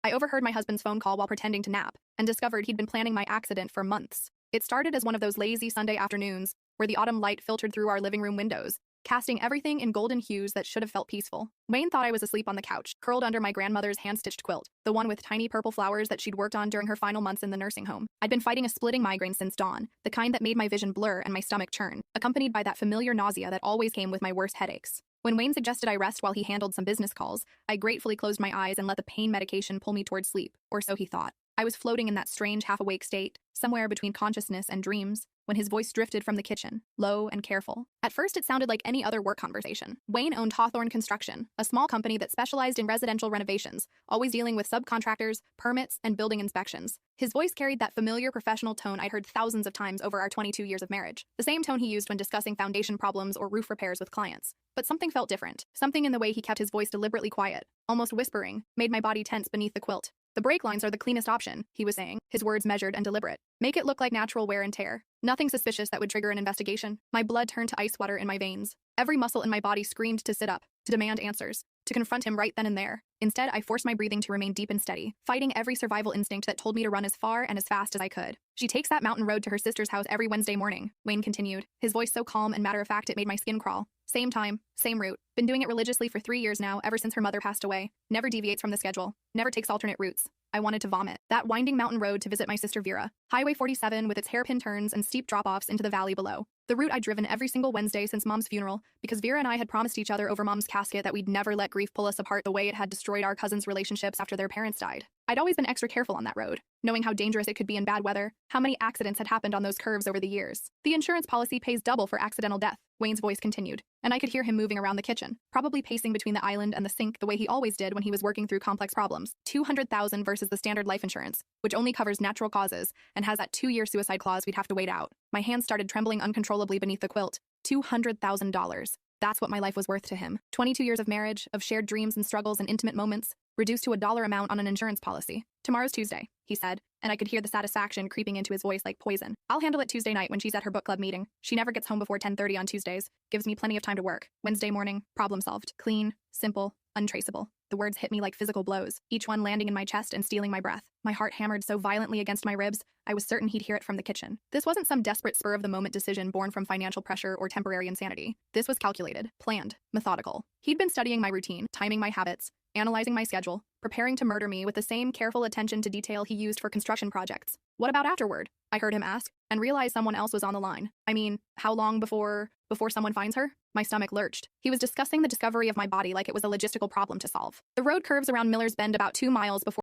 I overheard my husband's phone call while pretending to nap and discovered he'd been planning my accident for months. It started as one of those lazy Sunday afternoons where the autumn light filtered through our living room windows, casting everything in golden hues that should have felt peaceful. Wayne thought I was asleep on the couch, curled under my grandmother's hand-stitched quilt, the one with tiny purple flowers that she'd worked on during her final months in the nursing home. I'd been fighting a splitting migraine since dawn, the kind that made my vision blur and my stomach churn, accompanied by that familiar nausea that always came with my worst headaches. When Wayne suggested I rest while he handled some business calls, I gratefully closed my eyes and let the pain medication pull me towards sleep, or so he thought. I was floating in that strange half-awake state, somewhere between consciousness and dreams, when his voice drifted from the kitchen, low and careful. At first, it sounded like any other work conversation. Wayne owned Hawthorne Construction, a small company that specialized in residential renovations, always dealing with subcontractors, permits, and building inspections. His voice carried that familiar professional tone I'd heard thousands of times over our 22 years of marriage, the same tone he used when discussing foundation problems or roof repairs with clients. But something felt different. Something in the way he kept his voice deliberately quiet, almost whispering, made my body tense beneath the quilt. The brake lines are the cleanest option, he was saying, his words measured and deliberate. Make it look like natural wear and tear. Nothing suspicious that would trigger an investigation. My blood turned to ice water in my veins. Every muscle in my body screamed to sit up, to demand answers, to confront him right then and there. Instead, I forced my breathing to remain deep and steady, fighting every survival instinct that told me to run as far and as fast as I could. She takes that mountain road to her sister's house every Wednesday morning, Wayne continued, his voice so calm and matter-of-fact it made my skin crawl. Same time, same route. Been doing it religiously for 3 years now, ever since her mother passed away. Never deviates from the schedule. Never takes alternate routes. I wanted to vomit. That winding mountain road to visit my sister Vera. Highway 47 with its hairpin turns and steep drop-offs into the valley below. The route I'd driven every single Wednesday since Mom's funeral, because Vera and I had promised each other over Mom's casket that we'd never let grief pull us apart the way it had destroyed our cousins' relationships after their parents died. I'd always been extra careful on that road, knowing how dangerous it could be in bad weather, how many accidents had happened on those curves over the years. The insurance policy pays double for accidental death, Wayne's voice continued, and I could hear him moving around the kitchen, probably pacing between the island and the sink the way he always did when he was working through complex problems. $200,000 versus the standard life insurance, which only covers natural causes and has that 2-year suicide clause we'd have to wait out. My hands started trembling uncontrollably beneath the quilt. $200,000. That's what my life was worth to him. 22 years of marriage, of shared dreams and struggles and intimate moments, reduced to a dollar amount on an insurance policy. Tomorrow's Tuesday, he said, and I could hear the satisfaction creeping into his voice like poison. I'll handle it Tuesday night when she's at her book club meeting. She never gets home before 10:30 on Tuesdays. Gives me plenty of time to work. Wednesday morning, problem solved. Clean, simple, untraceable. The words hit me like physical blows, each one landing in my chest and stealing my breath. My heart hammered so violently against my ribs, I was certain he'd hear it from the kitchen. This wasn't some desperate spur-of-the-moment decision born from financial pressure or temporary insanity. This was calculated, planned, methodical. He'd been studying my routine, timing my habits, analyzing my schedule, preparing to murder me with the same careful attention to detail he used for construction projects. What about afterward? I heard him ask, and realized someone else was on the line. I mean, how long before someone finds her? My stomach lurched. He was discussing the discovery of my body like it was a logistical problem to solve. The road curves around Miller's Bend about 2 miles before